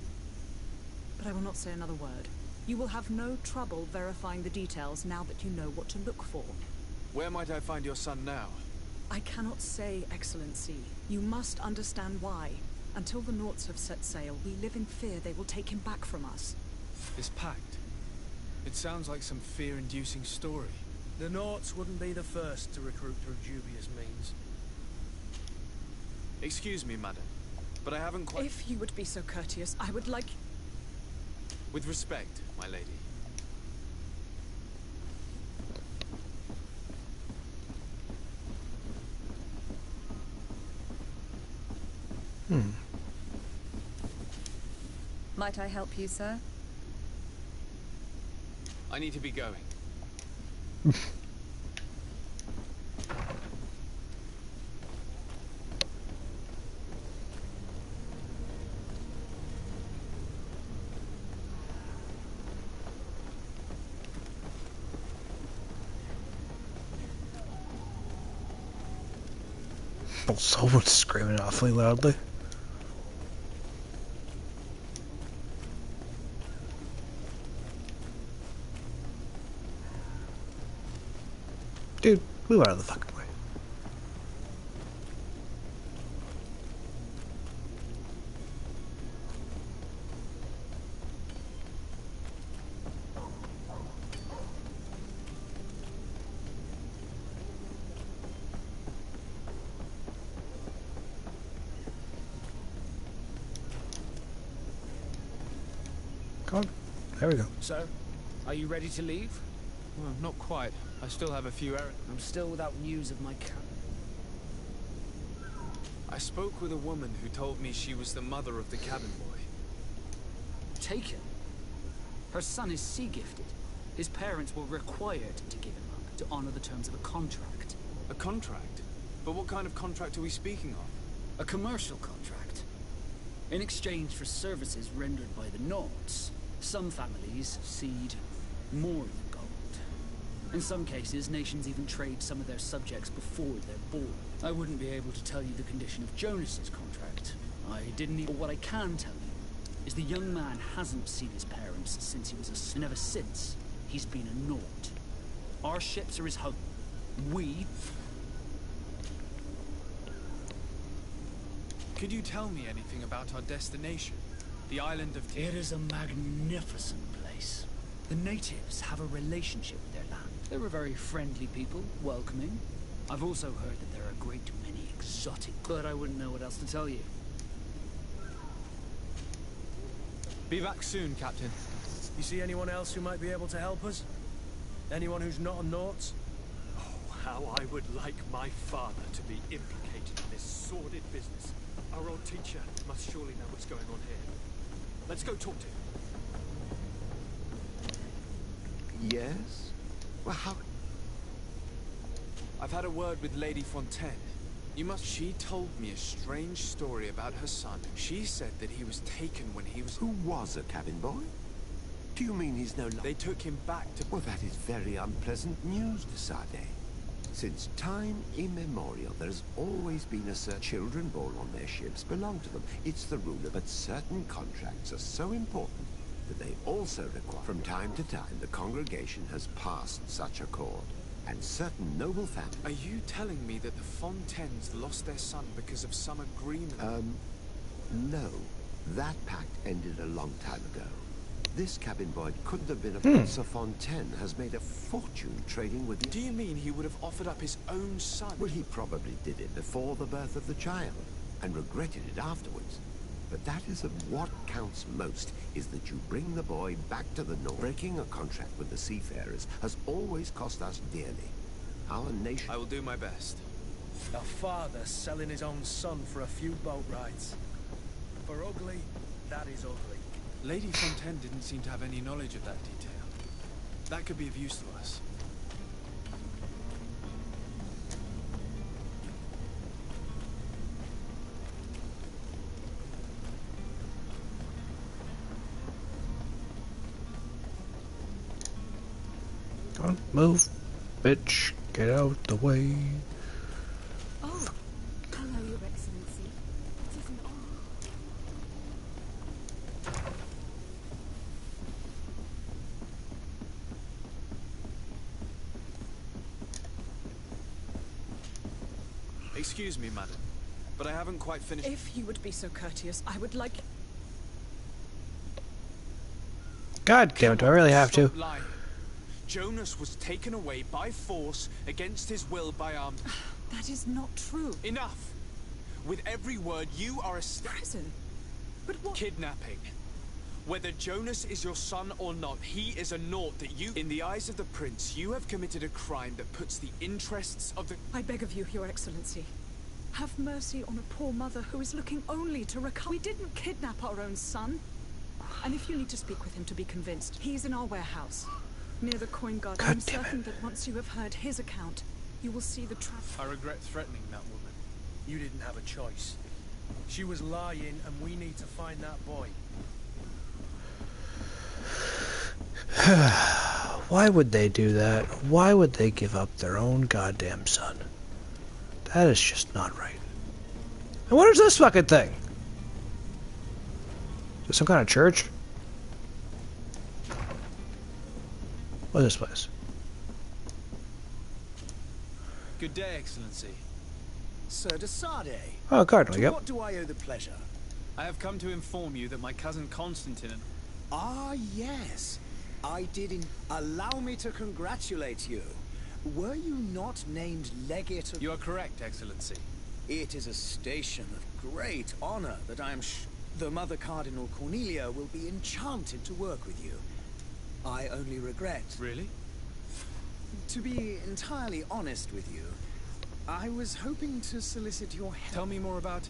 But I will not say another word. You will have no trouble verifying the details now that you know what to look for. Where might I find your son now? I cannot say, Excellency. You must understand why. Until the Norts have set sail, we live in fear they will take him back from us. This pact. It sounds like some fear-inducing story. The Norts wouldn't be the first to recruit through dubious means. Excuse me, madam, but I haven't quite... If you would be so courteous, I would like... With respect, my lady. Might I help you, sir? I need to be going. Well, someone's screaming awfully loudly. Dude, move out of the fucking way. Come on. There we go. So, are you ready to leave? Well, not quite. I still have a few errands. I'm still without news of my cat. I spoke with a woman who told me she was the mother of the cabin boy. Taken? Her son is sea-gifted. His parents were required to give him up to honor the terms of a contract. A contract? But what kind of contract are we speaking of? A commercial contract. In exchange for services rendered by the Norts, some families cede more than gold. In some cases, nations even trade some of their subjects before they're born. I wouldn't be able to tell you the condition of Jonas's contract. I didn't even... What I can tell you is the young man hasn't seen his parents since he was a... And ever since, he's been a Nort. Our ships are his home. We... Could you tell me anything about our destination? The island of... It is a magnificent place. The natives have a relationship with their land. They're a very friendly people, welcoming. I've also heard that there are a great many exotic... But I wouldn't know what else to tell you. Be back soon, Captain. You see anyone else who might be able to help us? Anyone who's not a Naut? Oh, how I would like my father to be implicated in this sordid business. Our old teacher must surely know what's going on here. Let's go talk to him. Yes? Well, how... I've had a word with Lady Fontaine. She told me a strange story about her son. She said that he was taken when he was... Who was a cabin boy? Do you mean he's no longer... They took him back to... Well, that is very unpleasant news, de Sade. Since time immemorial, there's always been a certain children born on their ships belong to them. It's the rule of it. Certain contracts are so important that they also require... From time to time, the congregation has passed such accord, and certain noble families... Are you telling me that the Fontaines lost their son because of some agreement? No. That pact ended a long time ago. This cabin boy couldn't have been a Prince of Fontaine has made a fortune trading with you. Do you mean he would have offered up his own son? Well, he probably did it before the birth of the child, and regretted it afterwards. But that isn't what counts most, is that you bring the boy back to the north. Breaking a contract with the seafarers has always cost us dearly. Our nation... I will do my best. A father selling his own son for a few boat rides. For ugly, that is ugly. Lady Fontaine didn't seem to have any knowledge of that detail. That could be of use to us. Don't move, bitch. Get out the way. Oh, hello, Your Excellency. It isn't on. Excuse me, madam, but I haven't quite finished... If you would be so courteous, I would like... God damn it, do I really have to? Stop lying. Jonas was taken away by force against his will by armed... That is not true. Enough! With every word, you are a... Prison? But what... Kidnapping. Whether Jonas is your son or not, he is a naught that you... In the eyes of the prince, you have committed a crime that puts the interests of the... I beg of you, Your Excellency. Have mercy on a poor mother who is looking only to recover... We didn't kidnap our own son. And if you need to speak with him to be convinced, he's in our warehouse, near the coin guard. I'm certain that once you have heard his account, you will see the trap... I regret threatening that woman. You didn't have a choice. She was lying, and we need to find that boy. Why would they do that? Why would they give up their own goddamn son? That is just not right. And what is this fucking thing? Is this some kind of church? What is this place? Good day, Excellency. Sir de Sade. Oh, Cardinal, To yep. what do I owe the pleasure? I have come to inform you that my cousin Constantine... Ah, yes. I did allow me to congratulate you. Were you not named legate of... You are correct, Excellency. It is a station of great honor that I am the Mother Cardinal Cornelia will be enchanted to work with you. I only regret... Really? To be entirely honest with you, I was hoping to solicit your help. Tell me more about it.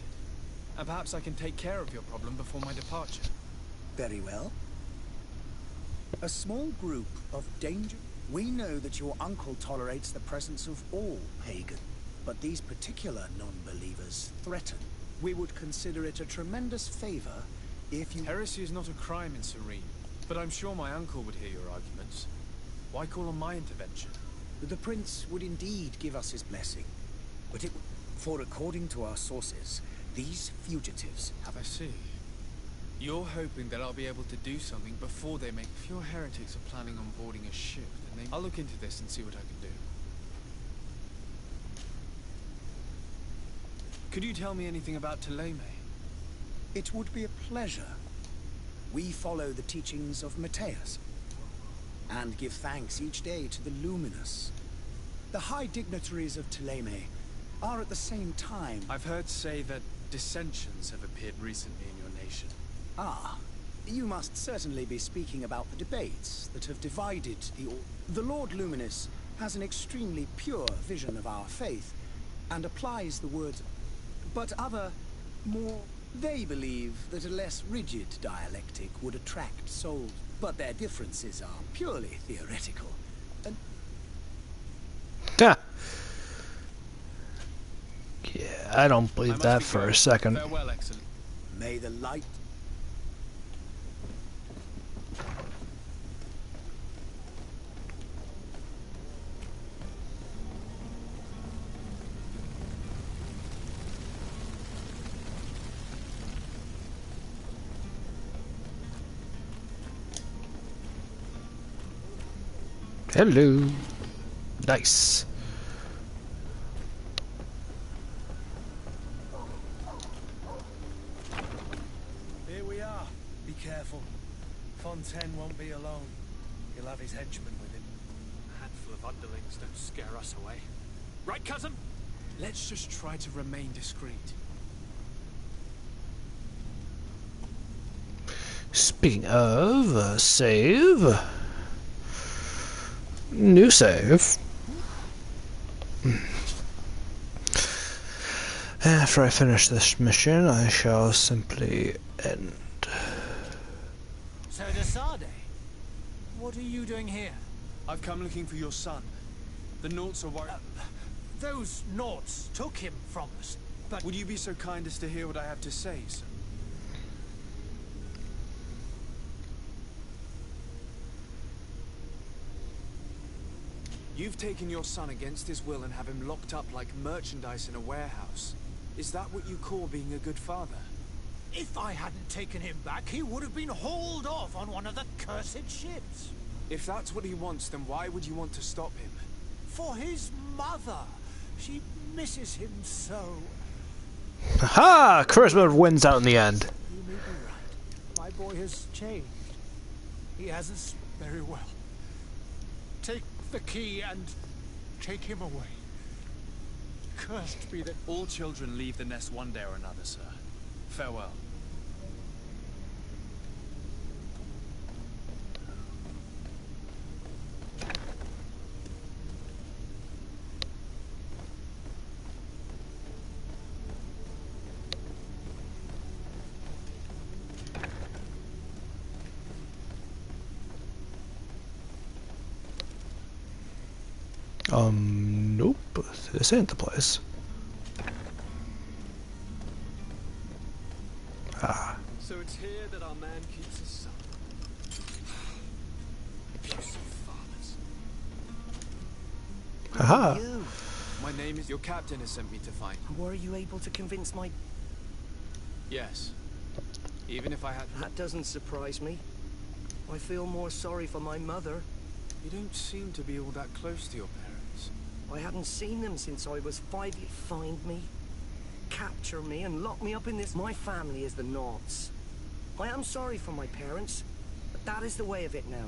And perhaps I can take care of your problem before my departure. Very well. A small group of danger... We know that your uncle tolerates the presence of all pagan, but these particular non-believers threaten. We would consider it a tremendous favor if you... Heresy is not a crime in Serene, but I'm sure my uncle would hear your arguments. Why call on my intervention? The prince would indeed give us his blessing, but it... For according to our sources, these fugitives have... I see. You're hoping that I'll be able to do something before they make... If your heretics are planning on boarding a ship, then I'll look into this and see what I can do. Could you tell me anything about Thélème? It would be a pleasure. We follow the teachings of Matthias, and give thanks each day to the Luminous. The high dignitaries of Thélème are at the same time... I've heard say that dissensions have appeared recently in your nation. Ah, You must certainly be speaking about the debates that have divided the Lord Luminous has an extremely pure vision of our faith, and applies the word, but they believe that a less rigid dialectic would attract souls, but their differences are purely theoretical. And yeah, I don't believe that for a second. Farewell, Excellent. May the light... Hello. Nice. Here we are. Be careful. Fontaine won't be alone. He'll have his henchmen with him. A handful of underlings don't scare us away. Right, cousin? Let's just try to remain discreet. Speaking of, save. New save. After I finish this mission, I shall simply end. So de Sade, what are you doing here? I've come looking for your son. The Nauts are worried. Those Nauts took him from us, but... Would you be so kind as to hear what I have to say, sir? You've taken your son against his will and have him locked up like merchandise in a warehouse. Is that what you call being a good father? If I hadn't taken him back, he would have been hauled off on one of the cursed ships. If that's what he wants, then why would you want to stop him? For his mother. She misses him so. Ha! Charisma wins out in the end. You may be right. My boy has changed. He has us very well. Take the key and take him away. Cursed be that... All children leave the nest one day or another, sir. Farewell. Nope. This ain't the place. Ah. So it's here that our man keeps his son. Abusive fathers. Haha. My name is... Your captain has sent me to find you. Were you able to convince my... Yes. Even if I had... That doesn't surprise me. I feel more sorry for my mother. You don't seem to be all that close to your parents. I hadn't seen them since I was 5. You find me, capture me, and lock me up in this... My family is the Nauts. I am sorry for my parents, but that is the way of it now.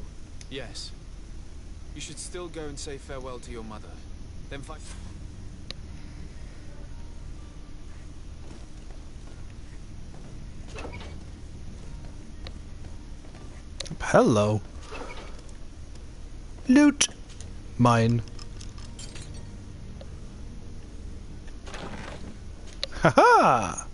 Yes. You should still go and say farewell to your mother. Then fight... Hello. Loot. Mine. Haha!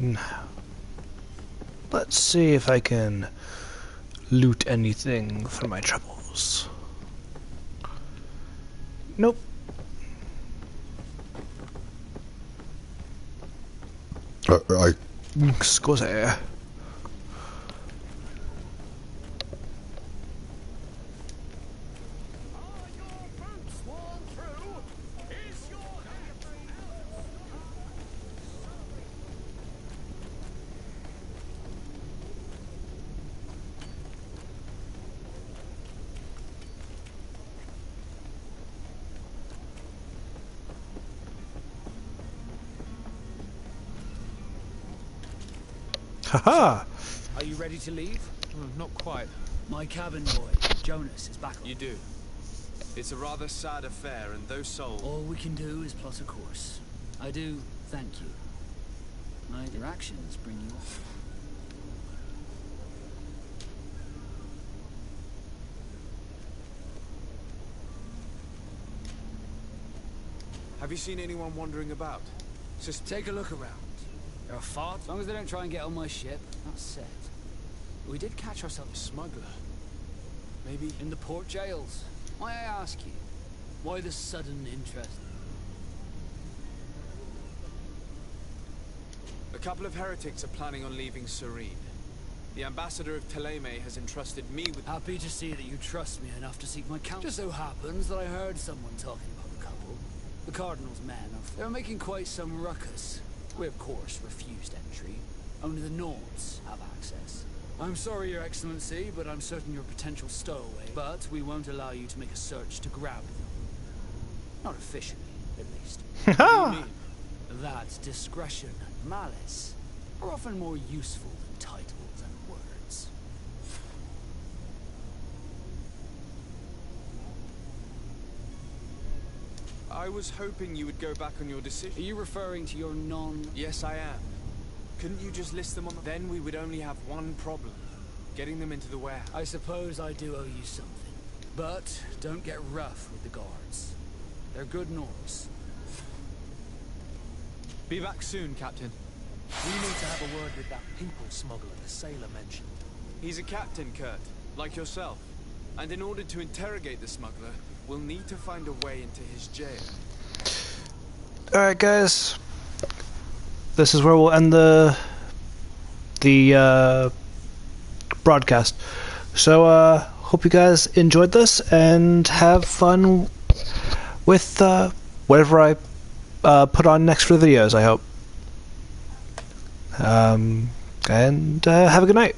Now, let's see if I can loot anything for my troubles. Nope. Scusi. Haha! Are you ready to leave? Not quite. My cabin boy, Jonas, is back on. You do. It's a rather sad affair, and those souls... All we can do is plot a course. I do thank you. Your actions bring you off. Have you seen anyone wandering about? Just take a look around. There are far... As long as they don't try and get on my ship, that's set. We did catch ourselves a smuggler. Maybe in the port jails. May I ask you, why the sudden interest? A couple of heretics are planning on leaving Serene. The ambassador of Thélème has entrusted me with... Happy to see that you trust me enough to seek my counsel. Just so happens that I heard someone talking about the couple. The Cardinal's men. They were making quite some ruckus. We, of course, refused entry. Only the Nords have access. I'm sorry, Your Excellency, but I'm certain you're a potential stowaway. But we won't allow you to make a search to grab them. Not officially, at least. What do you mean? That discretion and malice are often more useful than titles and words. I was hoping you would go back on your decision. Are you referring to your non... Yes, I am. Couldn't you just list them on the... Then we would only have one problem. Getting them into the warehouse. I suppose I do owe you something. But don't get rough with the guards. They're good Nords. Be back soon, Captain. We need to have a word with that people smuggler the sailor mentioned. He's a captain, Kurt, like yourself. And in order to interrogate the smuggler, we'll need to find a way into his jail. Alright, guys. This is where we'll end the broadcast. So, hope you guys enjoyed this and have fun with whatever I put on next for the videos, I hope. And have a good night.